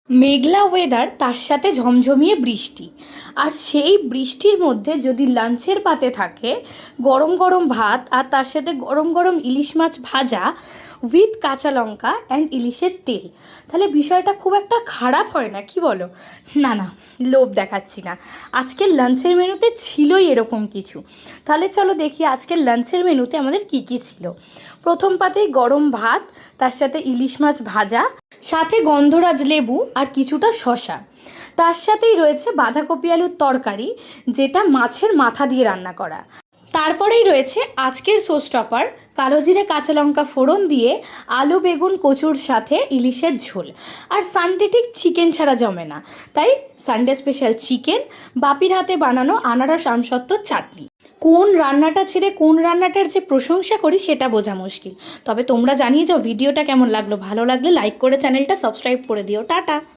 মেঘলা weather, তার সাথে ঝমঝমিয়ে বৃষ্টি। আর সেই বৃষ্টির মধ্যে যদি লাঞ্চের পাতে থাকে গরম গরম ভাত, আর তার সাথে গরম গরম ইলিশ মাছ ভাজা উইথ কাঁচা লঙ্কা অ্যান্ড ইলিশের তেল, তাহলে বিষয়টা খুব একটা খারাপ হয় না, কি বলো? না না, লোভ দেখাচ্ছি না, আজকের লাঞ্চের মেনুতে ছিলই এরকম কিছু। তাহলে চলো দেখি আজকের লাঞ্চের মেনুতে আমাদের কি কি ছিল। প্রথম পাতেই গরম ভাত, তার সাথে ইলিশ মাছ ভাজা, সাথে গন্ধরাজ লেবু আর কিছুটা শশা। তার সাথেই রয়েছে বাঁধাকপি আলুর তরকারি, যেটা মাছের মাথা দিয়ে রান্না করা। তারপরেই রয়েছে আজকের শোস্টপার, কালো জিরে কাঁচা লঙ্কা ফোড়ন দিয়ে আলু বেগুন কচুর সাথে ইলিশের ঝোল। আর সানডে ঠিক চিকেন ছাড়া জমে না, তাই সানডে স্পেশাল চিকেন, বাপির হাতে বানানো আনারস আমসত্ত্বর চাটনি। কোন রান্নাটা ছেড়ে কোন রান্নাটার যে প্রশংসা করি সেটা বোঝা মুশকিল। তবে তোমরা জানিয়ে যাও ভিডিওটা কেমন লাগলো, ভালো লাগলে লাইক করে চ্যানেলটা সাবস্ক্রাইব করে দিও। টাটা।